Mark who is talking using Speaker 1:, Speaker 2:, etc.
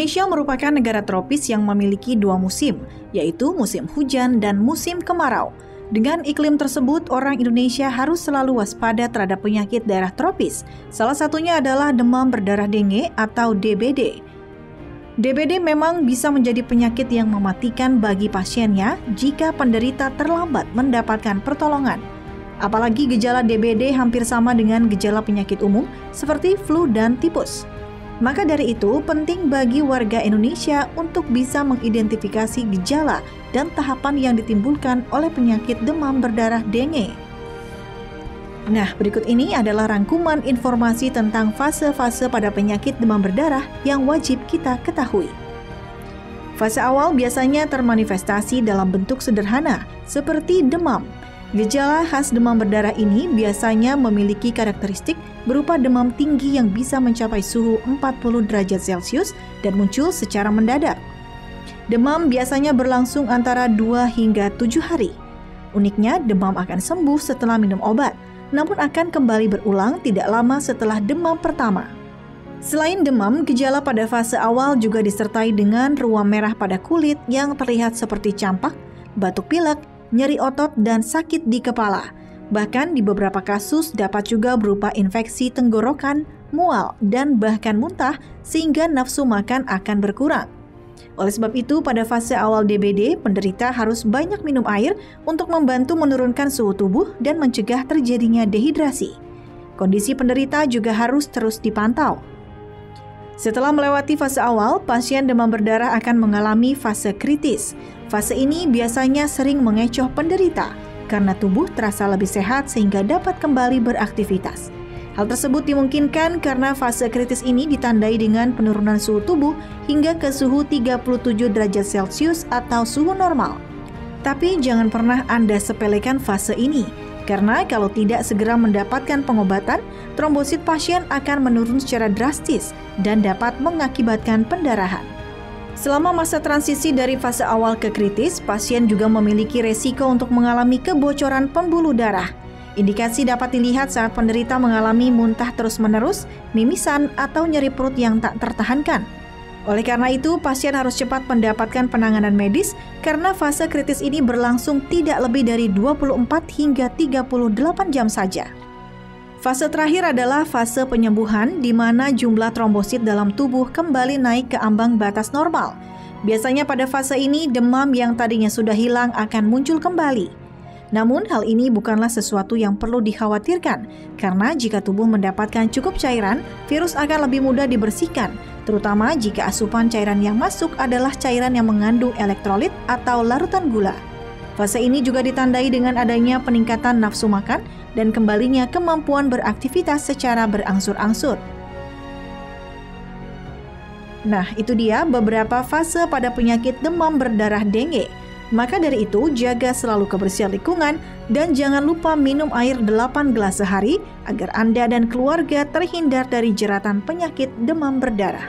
Speaker 1: Indonesia merupakan negara tropis yang memiliki dua musim, yaitu musim hujan dan musim kemarau. Dengan iklim tersebut, orang Indonesia harus selalu waspada terhadap penyakit daerah tropis. Salah satunya adalah demam berdarah dengue atau DBD. DBD memang bisa menjadi penyakit yang mematikan bagi pasiennya jika penderita terlambat mendapatkan pertolongan. Apalagi gejala DBD hampir sama dengan gejala penyakit umum seperti flu dan tipus. Maka dari itu, penting bagi warga Indonesia untuk bisa mengidentifikasi gejala dan tahapan yang ditimbulkan oleh penyakit demam berdarah dengue. Nah, berikut ini adalah rangkuman informasi tentang fase-fase pada penyakit demam berdarah yang wajib kita ketahui. Fase awal biasanya termanifestasi dalam bentuk sederhana, seperti demam. Gejala khas demam berdarah ini biasanya memiliki karakteristik berupa demam tinggi yang bisa mencapai suhu 40 derajat Celcius dan muncul secara mendadak. Demam biasanya berlangsung antara 2 hingga 7 hari. Uniknya, demam akan sembuh setelah minum obat, namun akan kembali berulang tidak lama setelah demam pertama. Selain demam, gejala pada fase awal juga disertai dengan ruam merah pada kulit yang terlihat seperti campak, batuk pilek, nyeri otot, dan sakit di kepala. Bahkan di beberapa kasus dapat juga berupa infeksi tenggorokan, mual, dan bahkan muntah sehingga nafsu makan akan berkurang. Oleh sebab itu, pada fase awal DBD, penderita harus banyak minum air untuk membantu menurunkan suhu tubuh dan mencegah terjadinya dehidrasi. Kondisi penderita juga harus terus dipantau. Setelah melewati fase awal, pasien demam berdarah akan mengalami fase kritis. Fase ini biasanya sering mengecoh penderita karena tubuh terasa lebih sehat sehingga dapat kembali beraktivitas. Hal tersebut dimungkinkan karena fase kritis ini ditandai dengan penurunan suhu tubuh hingga ke suhu 37 derajat Celcius atau suhu normal. Tapi jangan pernah Anda sepelekan fase ini, karena kalau tidak segera mendapatkan pengobatan, trombosit pasien akan menurun secara drastis dan dapat mengakibatkan pendarahan. Selama masa transisi dari fase awal ke kritis, pasien juga memiliki resiko untuk mengalami kebocoran pembuluh darah. Indikasi dapat dilihat saat penderita mengalami muntah terus-menerus, mimisan, atau nyeri perut yang tak tertahankan. Oleh karena itu, pasien harus cepat mendapatkan penanganan medis karena fase kritis ini berlangsung tidak lebih dari 24 hingga 38 jam saja. Fase terakhir adalah fase penyembuhan di mana jumlah trombosit dalam tubuh kembali naik ke ambang batas normal. Biasanya pada fase ini demam yang tadinya sudah hilang akan muncul kembali. Namun hal ini bukanlah sesuatu yang perlu dikhawatirkan karena jika tubuh mendapatkan cukup cairan, virus akan lebih mudah dibersihkan, terutama jika asupan cairan yang masuk adalah cairan yang mengandung elektrolit atau larutan gula. Fase ini juga ditandai dengan adanya peningkatan nafsu makan dan kembalinya kemampuan beraktivitas secara berangsur-angsur. Nah, itu dia beberapa fase pada penyakit demam berdarah dengue. Maka dari itu, jaga selalu kebersihan lingkungan dan jangan lupa minum air 8 gelas sehari agar Anda dan keluarga terhindar dari jeratan penyakit demam berdarah.